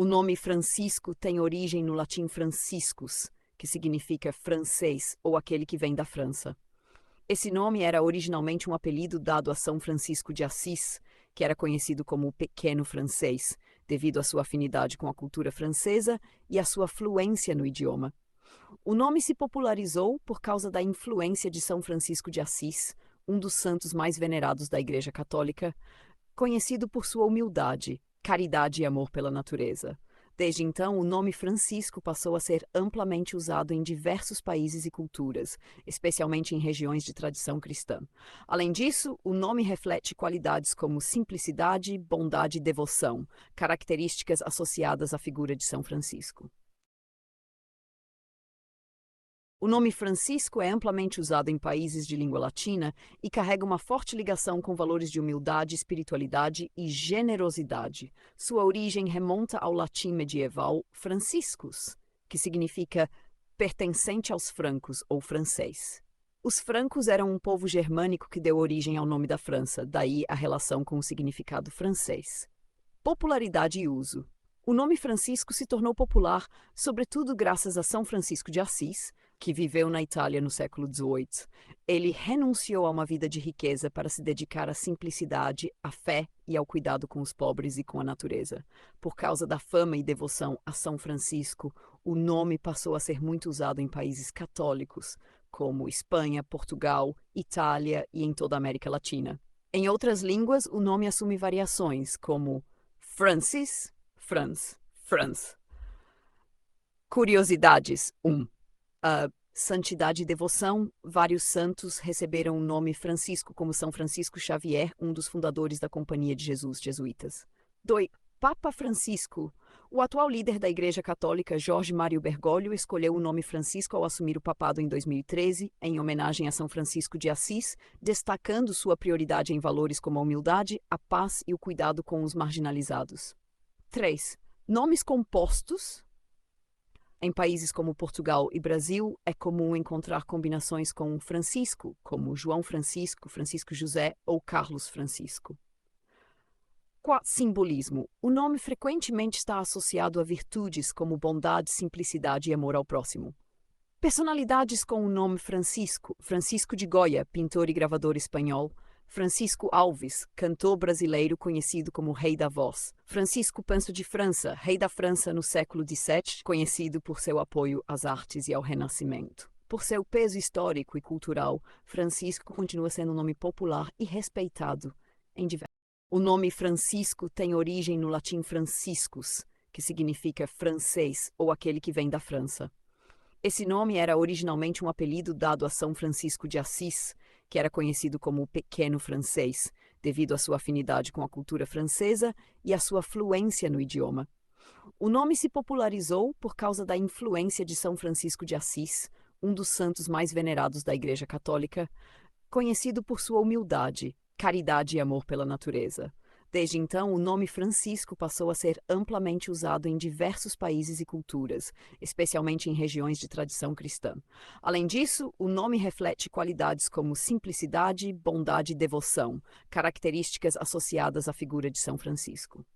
O nome Francisco tem origem no latim franciscus, que significa francês ou aquele que vem da França. Esse nome era originalmente um apelido dado a São Francisco de Assis, que era conhecido como o Pequeno Francês, devido à sua afinidade com a cultura francesa e à sua fluência no idioma. O nome se popularizou por causa da influência de São Francisco de Assis, um dos santos mais venerados da Igreja Católica, conhecido por sua humildade, caridade e amor pela natureza. Desde então, o nome Francisco passou a ser amplamente usado em diversos países e culturas, especialmente em regiões de tradição cristã. Além disso, o nome reflete qualidades como simplicidade, bondade e devoção, características associadas à figura de São Francisco. O nome Francisco é amplamente usado em países de língua latina e carrega uma forte ligação com valores de humildade, espiritualidade e generosidade. Sua origem remonta ao latim medieval franciscus, que significa pertencente aos francos ou francês. Os francos eram um povo germânico que deu origem ao nome da França, daí a relação com o significado francês. Popularidade e uso. O nome Francisco se tornou popular, sobretudo graças a São Francisco de Assis, que viveu na Itália no século XVIII. Ele renunciou a uma vida de riqueza para se dedicar à simplicidade, à fé e ao cuidado com os pobres e com a natureza. Por causa da fama e devoção a São Francisco, o nome passou a ser muito usado em países católicos, como Espanha, Portugal, Itália e em toda a América Latina. Em outras línguas, o nome assume variações, como Francis, Franz, Franz. Curiosidades 1. Santidade e devoção. Vários santos receberam o nome Francisco, como São Francisco Xavier, um dos fundadores da Companhia de Jesus Jesuítas. 2. Papa Francisco. O atual líder da Igreja Católica, Jorge Mário Bergoglio, escolheu o nome Francisco ao assumir o papado em 2013, em homenagem a São Francisco de Assis, destacando sua prioridade em valores como a humildade, a paz e o cuidado com os marginalizados. 3. Nomes compostos. Em países como Portugal e Brasil, é comum encontrar combinações com Francisco, como João Francisco, Francisco José ou Carlos Francisco. 4. Simbolismo. O nome frequentemente está associado a virtudes como bondade, simplicidade e amor ao próximo. Personalidades com o nome Francisco: Francisco de Goya, pintor e gravador espanhol; Francisco Alves, cantor brasileiro conhecido como Rei da Voz; Francisco Panso de França, rei da França no século XVII, conhecido por seu apoio às artes e ao Renascimento. Por seu peso histórico e cultural, Francisco continua sendo um nome popular e respeitado em diversos. O nome Francisco tem origem no latim franciscus, que significa francês ou aquele que vem da França. Esse nome era originalmente um apelido dado a São Francisco de Assis, que era conhecido como o Pequeno Francês, devido à sua afinidade com a cultura francesa e à sua fluência no idioma. O nome se popularizou por causa da influência de São Francisco de Assis, um dos santos mais venerados da Igreja Católica, conhecido por sua humildade, caridade e amor pela natureza. Desde então, o nome Francisco passou a ser amplamente usado em diversos países e culturas, especialmente em regiões de tradição cristã. Além disso, o nome reflete qualidades como simplicidade, bondade e devoção, características associadas à figura de São Francisco.